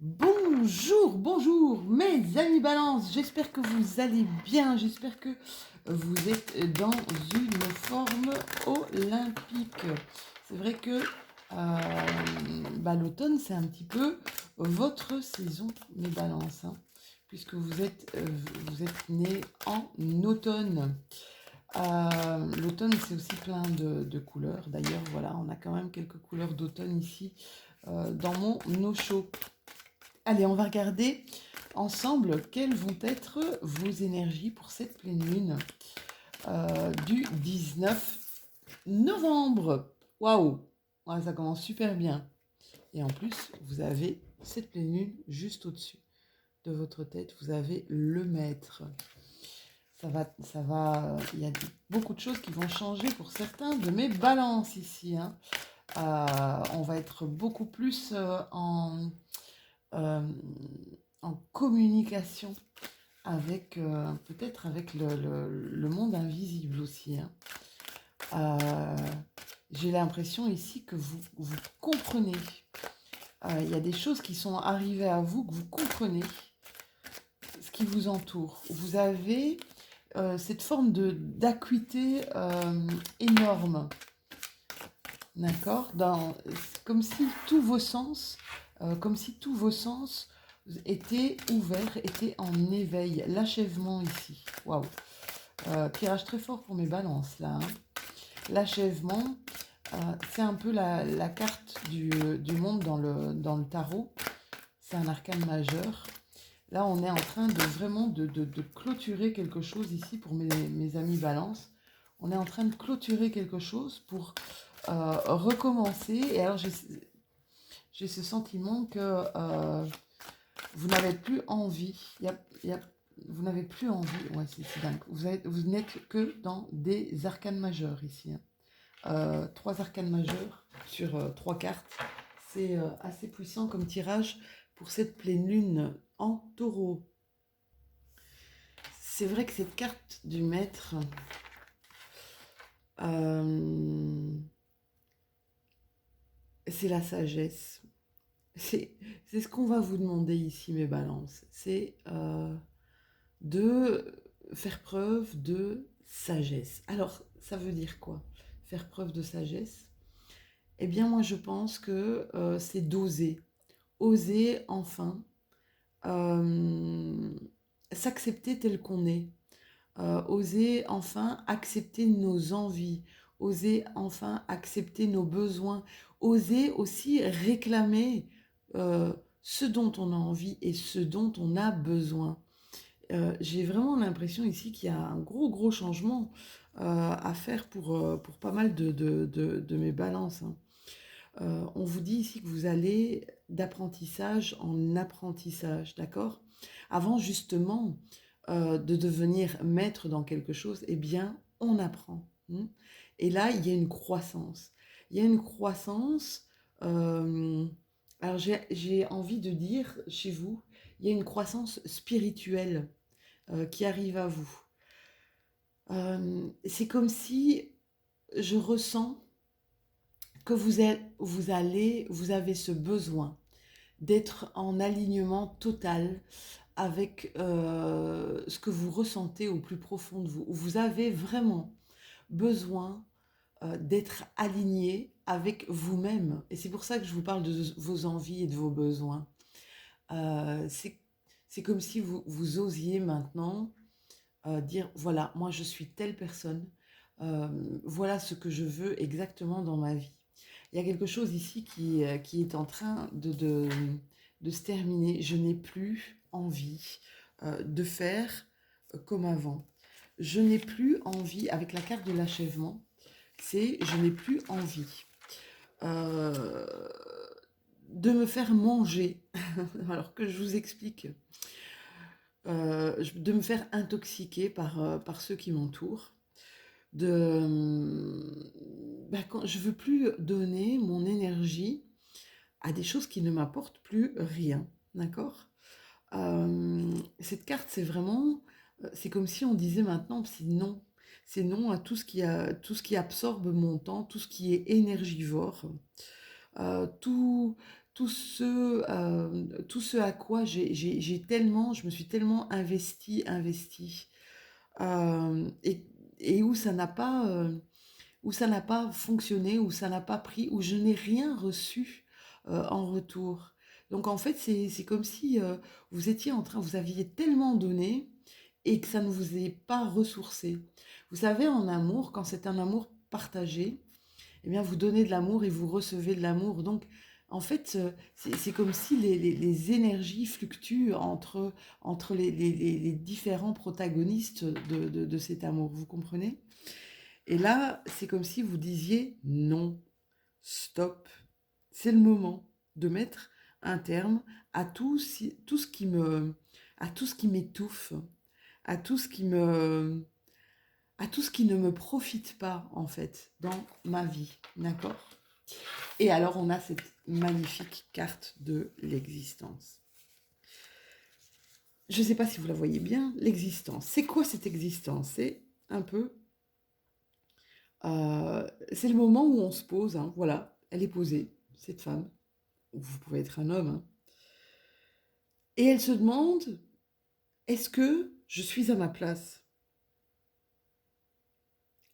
Bonjour, bonjour mes amis balance, j'espère que vous allez bien, j'espère que vous êtes dans une forme olympique. C'est vrai que l'automne c'est un petit peu votre saison mes balances, hein, puisque vous êtes nés en automne. L'automne c'est aussi plein de couleurs, d'ailleurs voilà, on a quand même quelques couleurs d'automne ici dans mon eau chaud. Allez, on va regarder ensemble quelles vont être vos énergies pour cette pleine lune du 19 novembre. Waouh, ouais, ça commence super bien. Et en plus, vous avez cette pleine lune juste au-dessus de votre tête. Vous avez le maître. Il y a beaucoup de choses qui vont changer pour certains de mes balances ici, hein. On va être beaucoup plus euh, en communication avec peut-être avec le monde invisible aussi, hein. Euh, j'ai l'impression ici que vous comprenez. Il y a des choses qui sont arrivées à vous, que vous comprenez ce qui vous entoure. Vous avez cette forme d'acuité énorme, d'accord, comme si tous vos sens, étaient ouverts, étaient en éveil. L'achèvement ici, waouh. Tirage très fort pour mes balances là, hein. L'achèvement, c'est un peu la carte du monde dans le tarot. C'est un arcane majeur. Là, on est en train de vraiment de clôturer quelque chose ici pour mes amis balance. On est en train de clôturer quelque chose pour recommencer. Et alors, j'ai ce sentiment que vous n'avez plus envie. Vous n'avez plus envie. Ouais, c'est dingue. Vous n'êtes que dans des arcanes majeurs ici, hein. 3 arcanes majeurs sur 3 cartes. C'est assez puissant comme tirage pour cette pleine lune en taureau. C'est vrai que cette carte du maître, euh, c'est la sagesse. C'est, c'est ce qu'on va vous demander ici, mes balances. C'est de faire preuve de sagesse. Alors, ça veut dire quoi? Faire preuve de sagesse? Eh bien, moi, je pense que c'est d'oser. Oser, enfin, euh, s'accepter tel qu'on est. Oser enfin accepter nos envies, oser enfin accepter nos besoins, oser aussi réclamer ce dont on a envie et ce dont on a besoin. J'ai vraiment l'impression ici qu'il y a un gros changement à faire pour pas mal de mes balances, hein. On vous dit ici que vous allez d'apprentissage en apprentissage, d'accord? Avant justement de devenir maître dans quelque chose, eh bien, on apprend, hein. Et là, il y a une croissance. Il y a une croissance. euh, alors, j'ai envie de dire chez vous, il y a une croissance spirituelle qui arrive à vous. C'est comme si je ressens que vous avez ce besoin d'être en alignement total avec ce que vous ressentez au plus profond de vous. Vous avez vraiment besoin d'être aligné avec vous-même. Et c'est pour ça que je vous parle de vos envies et de vos besoins. Euh, c'est, c'est comme si vous osiez maintenant dire, voilà, moi je suis telle personne, voilà ce que je veux exactement dans ma vie. Il y a quelque chose ici qui est en train de se terminer. Je n'ai plus envie de faire comme avant. Je n'ai plus envie, avec la carte de l'achèvement, c'est je n'ai plus envie euh, de me faire manger. Alors que je vous explique, de me faire intoxiquer par ceux qui m'entourent. Quand je veux plus donner mon énergie à des choses qui ne m'apportent plus rien, d'accord? Cette carte, c'est vraiment, c'est comme si on disait maintenant, c'est non à tout ce qui absorbe mon temps, tout ce qui est énergivore, euh, tout, tout ce à quoi je me suis tellement investie, et où ça n'a pas fonctionné, où ça n'a pas pris, où je n'ai rien reçu en retour. Donc en fait, c'est comme si vous aviez tellement donné et que ça ne vous est pas ressourcé. Vous savez, en amour, quand c'est un amour partagé, eh bien, vous donnez de l'amour et vous recevez de l'amour. Donc, en fait, c'est comme si les énergies fluctuent entre les différents protagonistes de cet amour. Vous comprenez? Et là, c'est comme si vous disiez non, stop. C'est le moment de mettre un terme à tout ce à tout ce qui m'étouffe, à tout ce qui me, à tout ce qui ne me profite pas, en fait, dans ma vie. D'accord? Et alors, on a cette magnifique carte de l'existence. Je ne sais pas si vous la voyez bien, l'existence. C'est quoi cette existence? C'est un peu... c'est le moment où on se pose, hein, voilà, elle est posée, cette femme, ou vous pouvez être un homme, hein, et elle se demande, est-ce que je suis à ma place?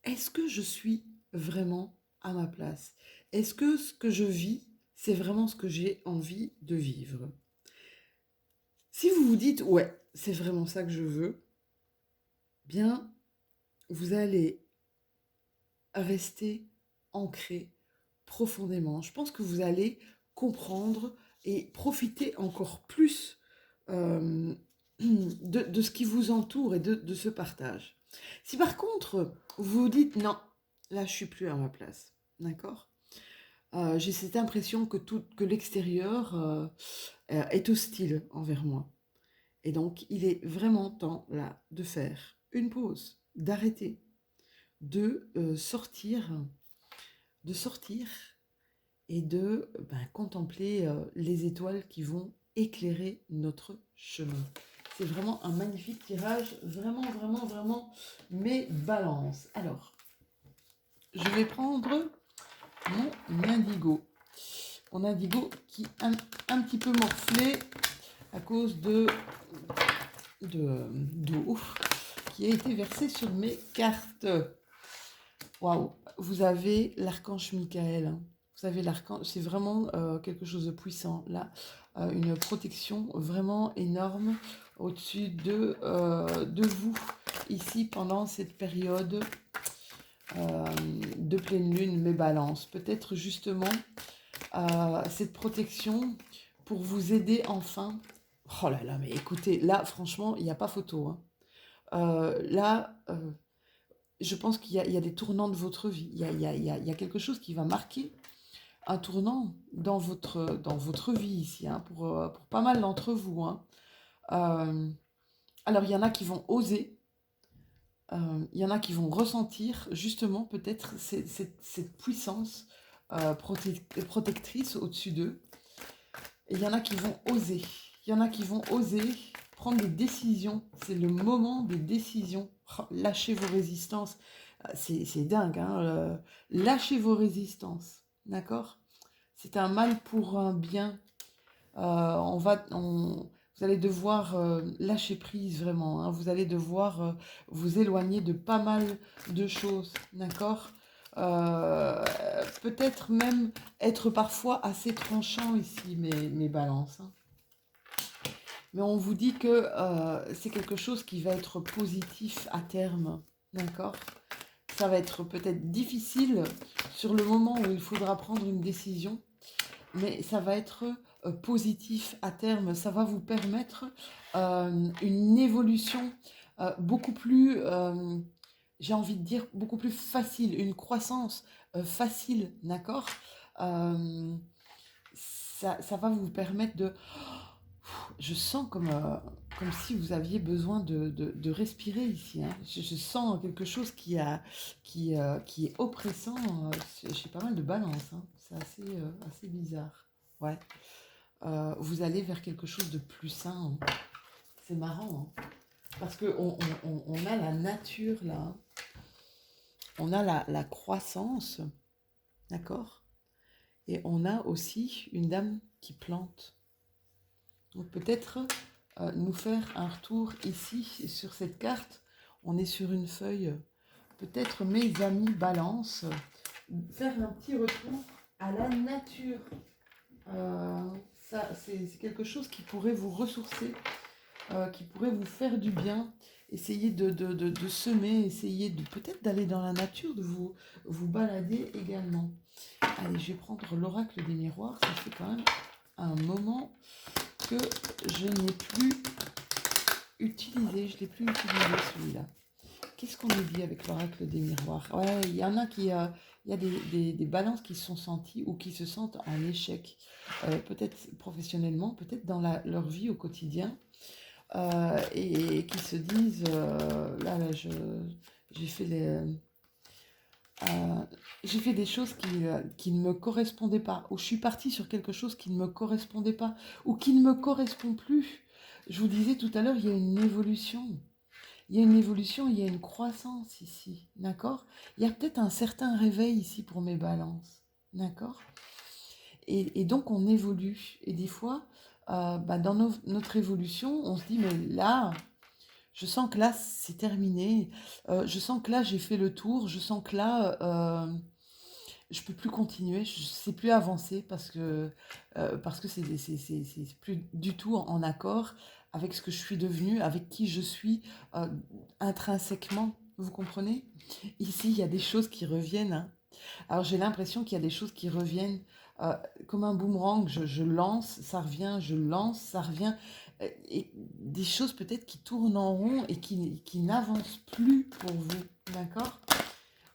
Est-ce que je suis vraiment à ma place? Est-ce que ce que je vis, c'est vraiment ce que j'ai envie de vivre? Si vous vous dites, ouais, c'est vraiment ça que je veux, bien, vous allez rester ancré profondément. Je pense que vous allez comprendre et profiter encore plus euh, de ce qui vous entoure et de ce partage. Si par contre, vous vous dites, non, là, je suis plus à ma place, d'accord? J'ai cette impression que l'extérieur est hostile envers moi. Et donc, il est vraiment temps, là, de faire une pause, d'arrêter, de sortir et de contempler les étoiles qui vont éclairer notre chemin. C'est vraiment un magnifique tirage, vraiment, vraiment, vraiment mes balances. Alors, je vais prendre mon indigo. Mon indigo qui est un petit peu morflé à cause d'eau qui a été versée sur mes cartes. Waouh, vous avez l'archange Michael. Hein. Vous avez l'archange, c'est vraiment quelque chose de puissant. Là, une protection vraiment énorme au-dessus de vous, ici, pendant cette période de pleine lune, mes balances. Peut-être justement cette protection pour vous aider enfin. Oh là là, mais écoutez, là, franchement, il n'y a pas photo. Hein. Là, je pense qu'il y a des tournants de votre vie. Il y a quelque chose qui va marquer un tournant dans votre vie ici, hein, pour pas mal d'entre vous. Hein. Alors, il y en a qui vont oser, il y en a qui vont ressentir justement peut-être cette puissance protectrice au-dessus d'eux. Et il y en a qui vont oser. Il y en a qui vont oser prendre des décisions. C'est le moment des décisions. Oh, lâchez vos résistances. C'est dingue, hein, lâchez vos résistances. D'accord? C'est un mal pour un bien. Vous allez devoir lâcher prise vraiment. Hein. Vous allez devoir vous éloigner de pas mal de choses. D'accord? Peut-être même être parfois assez tranchant ici, mes balances. Hein. Mais on vous dit que c'est quelque chose qui va être positif à terme. D'accord? Ça va être peut-être difficile sur le moment où il faudra prendre une décision, mais ça va être positif à terme. Ça va vous permettre une évolution beaucoup plus, j'ai envie de dire, beaucoup plus facile, une croissance facile, d'accord? Ça va vous permettre de... Je sens comme si vous aviez besoin de respirer ici. Hein. Je sens quelque chose qui est oppressant chez pas mal de balances. Hein. C'est assez bizarre. Ouais. Vous allez vers quelque chose de plus sain. Hein. C'est marrant. Hein. Parce qu'on a la nature là. Hein. On a la croissance. D'accord? Et on a aussi une dame qui plante. Donc peut-être nous faire un retour ici, sur cette carte. On est sur une feuille. Peut-être mes amis balance, faire un petit retour à la nature. Ça, c'est quelque chose qui pourrait vous ressourcer, qui pourrait vous faire du bien. Essayez de semer, essayez de peut-être d'aller dans la nature, de vous balader également. Allez, je vais prendre l'oracle des miroirs. Ça fait quand même un moment que je n'ai plus utilisé. Je ne l'ai plus utilisé celui-là. Qu'est-ce qu'on nous dit avec l'oracle des miroirs? Ouais, il y en a qui... il y a des balances qui se sont senties ou qui se sentent en échec. Peut-être professionnellement, peut-être dans leur vie au quotidien. Et qui se disent... j'ai fait j'ai fait des choses qui ne me correspondaient pas, ou je suis partie sur quelque chose qui ne me correspondait pas, ou qui ne me correspond plus. Je vous disais tout à l'heure, il y a une évolution. Il y a une évolution, il y a une croissance ici, d'accord? Il y a peut-être un certain réveil ici pour mes balances, d'accord? Et donc on évolue. Et des fois, dans notre évolution, on se dit, mais là, je sens que là, c'est terminé. Je sens que là, j'ai fait le tour. Je sens que là, je peux plus continuer. Je ne sais plus avancer parce que c'est plus du tout en accord avec ce que je suis devenue, avec qui je suis intrinsèquement. Vous comprenez? Ici, il y a des choses qui reviennent, hein. Alors, j'ai l'impression qu'il y a des choses qui reviennent euh, comme un boomerang. Je lance, ça revient, je lance, ça revient. Et des choses peut-être qui tournent en rond et qui n'avancent plus pour vous. D'accord?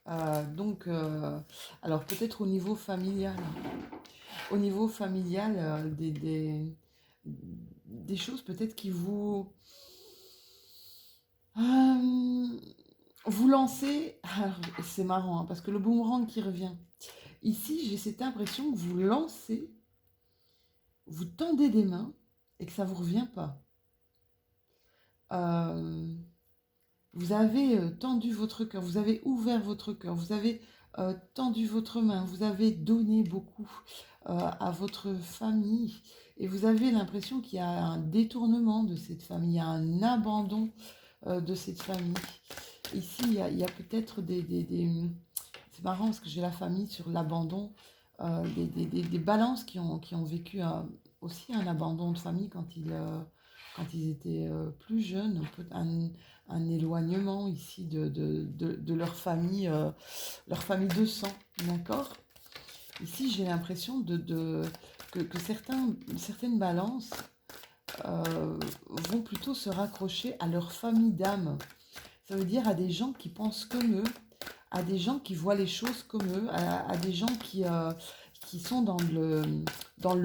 Alors peut-être au niveau familial. Au niveau familial, des choses peut-être qui euh, vous lancez. Alors, c'est marrant, hein, parce que le boomerang qui revient. Ici, j'ai cette impression que vous lancez, vous tendez des mains et que ça ne vous revient pas. Euh, Vous avez tendu votre cœur, vous avez ouvert votre cœur, vous avez tendu votre main, vous avez donné beaucoup à votre famille et vous avez l'impression qu'il y a un détournement de cette famille, il y a un abandon de cette famille. Ici, il y a peut-être c'est marrant parce que j'ai la famille sur l'abandon, des balances qui ont vécu aussi un abandon de famille quand ils étaient plus jeunes, un éloignement ici de leur famille de sang, d'accord? Ici, j'ai l'impression que certaines balances vont plutôt se raccrocher à leur famille d'âme. Ça veut dire à des gens qui pensent comme eux, à des gens qui voient les choses comme eux, à des gens qui sont dans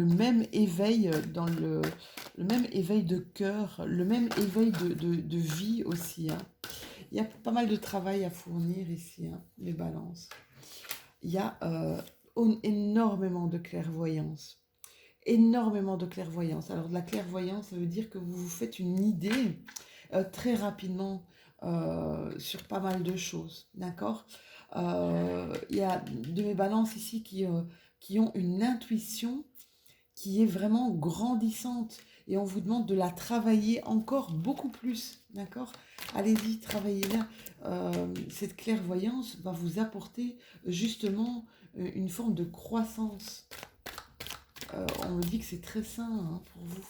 le même éveil, le même éveil de cœur, le même éveil de vie aussi, hein. Il y a pas mal de travail à fournir ici, hein, les balances. Il y a énormément de clairvoyance. Énormément de clairvoyance. Alors, de la clairvoyance, ça veut dire que vous vous faites une idée très rapidement sur pas mal de choses. D'accord? Il y a de mes balances ici qui ont une intuition qui est vraiment grandissante et on vous demande de la travailler encore beaucoup plus, d'accord? Allez-y, travaillez-la. Cette clairvoyance va vous apporter justement une forme de croissance. On me dit que c'est très sain, hein, pour vous.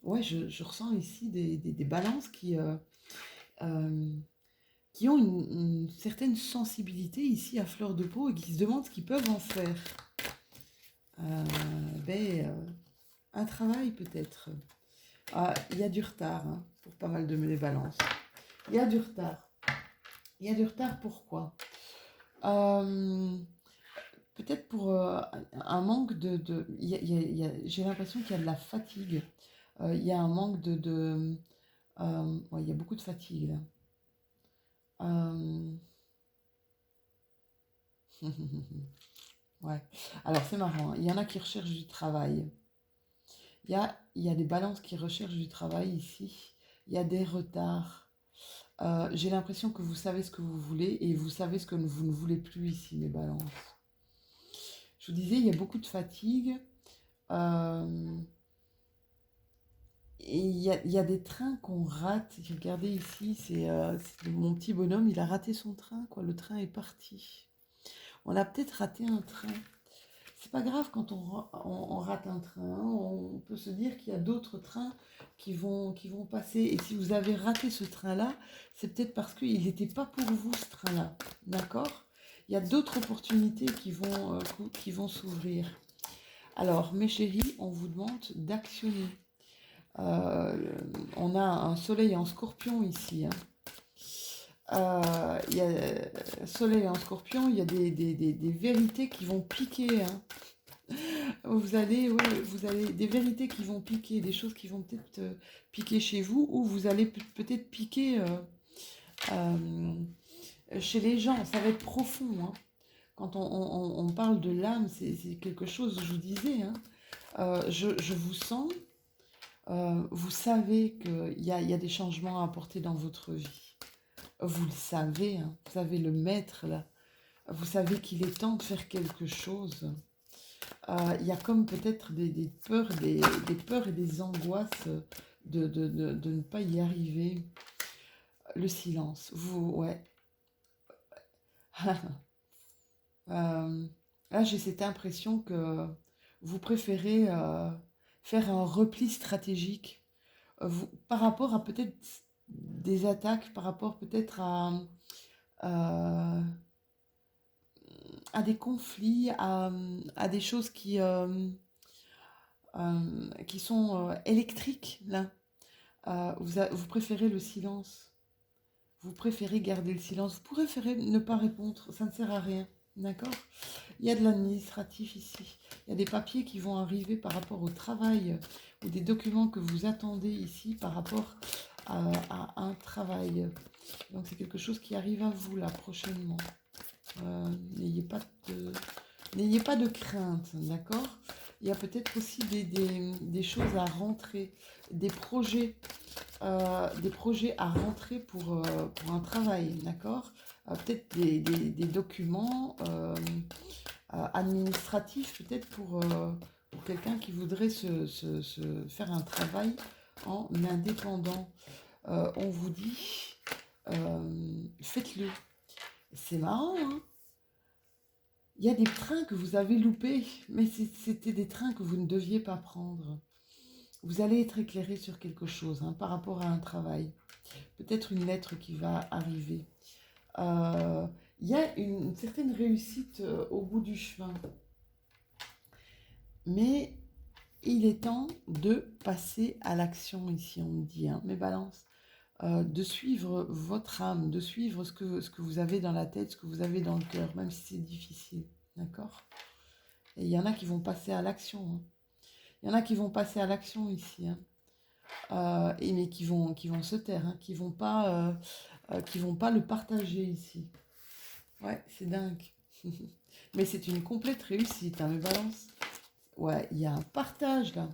Ouais, je ressens ici des balances qui ont une certaine sensibilité ici à fleur de peau et qui se demandent ce qu'ils peuvent en faire. Euh, ben, un travail peut-être. Il y a du retard, hein, pour pas mal de mes balances. Il y a du retard. Il y a du retard pourquoi? Euh, Peut-être pour un manque j'ai l'impression qu'il y a de la fatigue. Il y a un manque ouais, il y a beaucoup de fatigue là. Euh, ouais. Alors c'est marrant, hein. Il y en a qui recherchent du travail. Il y a des balances qui recherchent du travail ici. Il y a des retards. J'ai l'impression que vous savez ce que vous voulez et vous savez ce que vous ne voulez plus ici, mes balances. Je vous disais, il y a beaucoup de fatigue. euh, et il y a des trains qu'on rate. Regardez ici, c'est mon petit bonhomme, il a raté son train, quoi. Le train est parti. On a peut-être raté un train. C'est pas grave quand on rate un train, hein. On peut se dire qu'il y a d'autres trains qui vont passer. Et si vous avez raté ce train-là, c'est peut-être parce qu'il n'était pas pour vous, ce train-là. D'accord? Il y a d'autres opportunités qui vont s'ouvrir. Alors, mes chéris, on vous demande d'actionner. Euh, on a un soleil en scorpion ici, hein. Il y a soleil en scorpion, il y a des vérités qui vont piquer, hein. Vous allez des vérités qui vont piquer, des choses qui vont peut-être piquer chez vous, ou vous allez peut-être piquer euh, chez les gens. Ça va être profond, hein. Quand on parle de l'âme, c'est quelque chose, je vous disais, hein. Je vous sens, vous savez il y a des changements à apporter dans votre vie. Vous le savez, hein. Vous savez le maître là. Vous savez qu'il est temps de faire quelque chose. Il y a comme peut-être des peurs et des angoisses de ne pas y arriver. Le silence, ouais. Euh, Là, j'ai cette impression que vous préférez faire un repli stratégique par rapport à peut-être des attaques, par rapport peut-être euh, à des conflits, à des choses qui sont électriques, là. Vous préférez le silence. Vous préférez garder le silence. Vous préférez ne pas répondre. Ça ne sert à rien. D'accord? Il y a de l'administratif ici. Il y a des papiers qui vont arriver par rapport au travail ou des documents que vous attendez ici par rapport à un travail. Donc c'est quelque chose qui arrive à vous là prochainement. N'ayez pas de... N'ayez pas de crainte, d'accord? Il y a peut-être aussi des choses à rentrer, des projets à rentrer pour un travail, d'accord? Peut-être des documents administratifs, peut-être pour quelqu'un qui voudrait se faire un travail en indépendant. On vous dit, faites-le. C'est marrant, hein? Il y a des trains que vous avez loupés, mais c'était des trains que vous ne deviez pas prendre. Vous allez être éclairé sur quelque chose, hein, par rapport à un travail. Peut-être une lettre qui va arriver. Euh, Il y a une certaine réussite au bout du chemin. Mais il est temps de passer à l'action ici, on me dit, hein, mes balances. De suivre votre âme, de suivre ce que vous avez dans la tête, ce que vous avez dans le cœur, même si c'est difficile. D'accord? Et il y en a qui vont passer à l'action, hein. Il y en a qui vont passer à l'action ici, hein. Mais qui vont se taire, hein, qui vont pas le partager ici. Ouais, c'est dingue. Mais c'est une complète réussite, hein, mes balances. Ouais, il y a un partage là.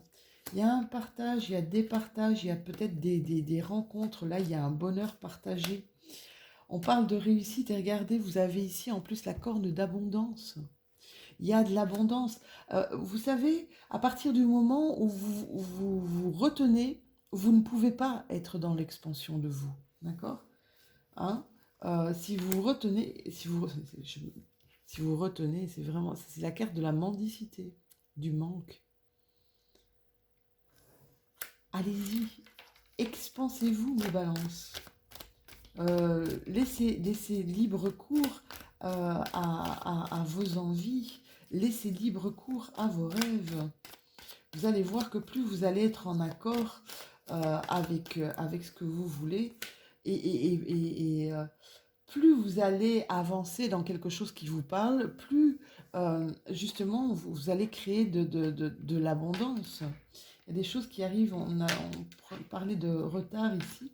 Il y a un partage, il y a des partages, il y a peut-être des rencontres. Là, il y a un bonheur partagé. On parle de réussite et regardez, vous avez ici en plus la corne d'abondance. Il y a de l'abondance. Vous savez, à partir du moment où vous retenez, vous ne pouvez pas être dans l'expansion de vous. D'accord? Hein? Si vous retenez, si vous retenez, c'est la carte de la mendicité, du manque. Allez-y, expansez-vous, mes balances. Laissez libre cours à vos envies. Laissez libre cours à vos rêves. Vous allez voir que plus vous allez être en accord avec ce que vous voulez, et plus vous allez avancer dans quelque chose qui vous parle, plus justement vous allez créer de l'abondance. Il y a des choses qui arrivent, on parlait de retard ici,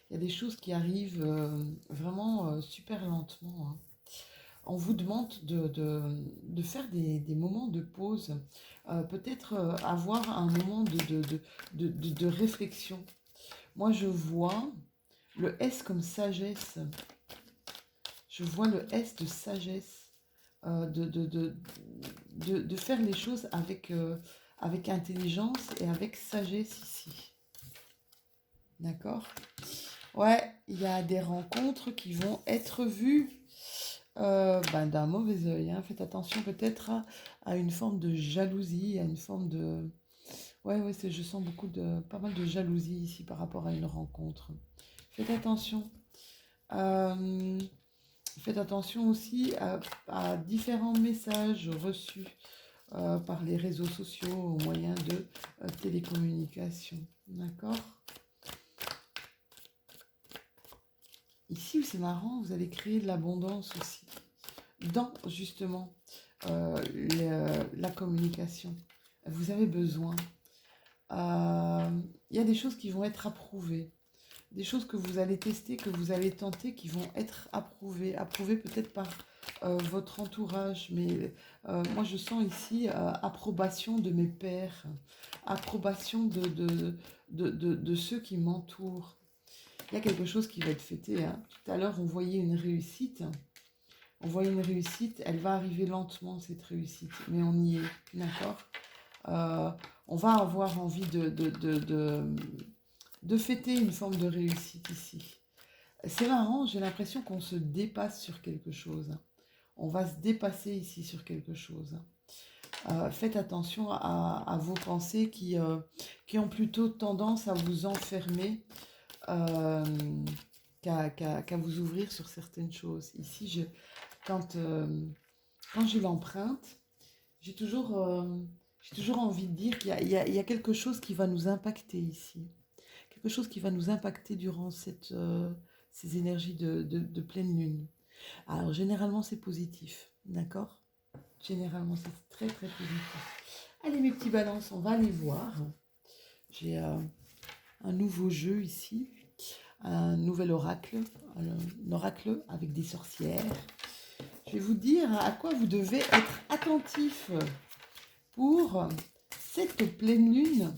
il y a des choses qui arrivent vraiment super lentement, hein. On vous demande de faire des moments de pause, peut-être avoir un moment de réflexion. Moi, je vois le S comme sagesse. Je vois le S de sagesse. de faire les choses avec intelligence et avec sagesse ici. D'accord? Ouais, il y a des rencontres qui vont être vues d'un mauvais œil. Hein. Faites attention peut-être à une forme de jalousie, à une forme de... Ouais, je sens pas mal de jalousie ici par rapport à une rencontre. Faites attention. Euh, Faites attention aussi à différents messages reçus par les réseaux sociaux au moyen de télécommunication. D'accord? Ici, c'est marrant, vous allez créer de l'abondance aussi dans justement la communication. Vous avez besoin. Il y a des choses qui vont être approuvées. Des choses que vous allez tester, que vous allez tenter, qui vont être approuvées. Approuvées peut-être par votre entourage. Mais moi, je sens ici approbation de mes pairs. Approbation de ceux qui m'entourent. Il y a quelque chose qui va être fêté. Hein. Tout à l'heure, on voyait une réussite. On voyait une réussite. Elle va arriver lentement, cette réussite. Mais on y est. D'accord on va avoir envie de fêter une forme de réussite ici. C'est marrant, j'ai l'impression qu'on se dépasse sur quelque chose. On va se dépasser ici sur quelque chose. Faites attention à vos pensées qui ont plutôt tendance à vous enfermer qu'à vous ouvrir sur certaines choses. Ici, quand j'ai l'empreinte, j'ai toujours envie de dire qu'il y a quelque chose qui va nous impacter ici. Quelque chose qui va nous impacter durant ces énergies de pleine lune. Alors, généralement, c'est positif, d'accord? Généralement, c'est très, très positif. Allez, mes petits balances, on va aller voir. J'ai un nouveau jeu ici, un nouvel oracle, un oracle avec des sorcières. Je vais vous dire à quoi vous devez être attentif pour cette pleine lune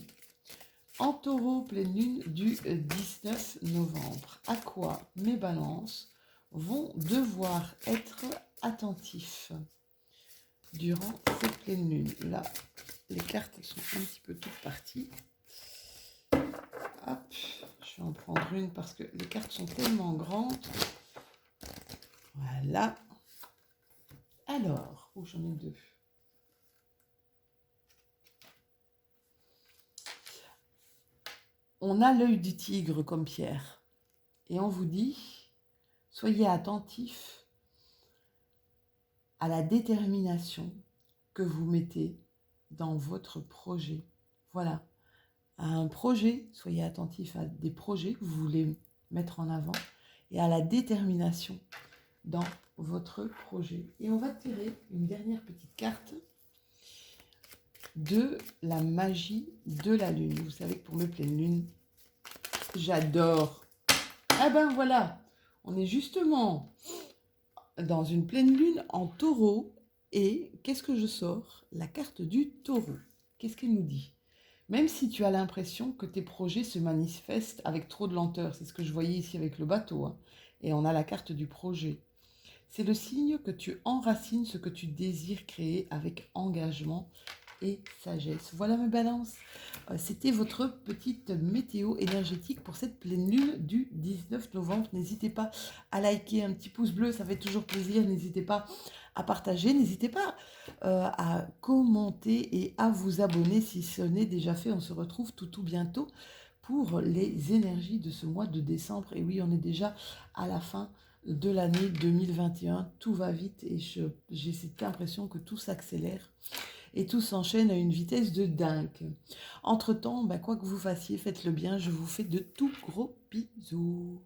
en taureau, pleine lune du 19 novembre. À quoi mes balances vont devoir être attentifs durant cette pleine lune. Là, les cartes sont un petit peu toutes parties. Hop, je vais en prendre une parce que les cartes sont tellement grandes. Voilà. Alors, j'en ai deux. On a l'œil du tigre comme pierre. Et on vous dit, soyez attentifs à la détermination que vous mettez dans votre projet. Voilà. À un projet, soyez attentifs à des projets que vous voulez mettre en avant et à la détermination dans votre projet. Et on va tirer une dernière petite carte de la magie de la lune. Vous savez que pour mes pleines lunes, j'adore. Ah ben voilà, on est justement dans une pleine lune en taureau. Et qu'est-ce que je sors? La carte du taureau. Qu'est-ce qu'elle nous dit? Même si tu as l'impression que tes projets se manifestent avec trop de lenteur, c'est ce que je voyais ici avec le bateau, hein, et on a la carte du projet. C'est le signe que tu enracines ce que tu désires créer avec engagement et sagesse. Voilà mes balances. C'était votre petite météo énergétique pour cette pleine lune du 19 novembre. N'hésitez pas à liker, un petit pouce bleu, ça fait toujours plaisir. N'hésitez pas à partager, n'hésitez pas à commenter et à vous abonner si ce n'est déjà fait. On se retrouve tout bientôt pour les énergies de ce mois de décembre. Et oui, on est déjà à la fin de l'année 2021. Tout va vite et j'ai cette impression que tout s'accélère. Et tout s'enchaîne à une vitesse de dingue. Entre-temps, quoi que vous fassiez, faites-le bien. Je vous fais de tout gros bisous.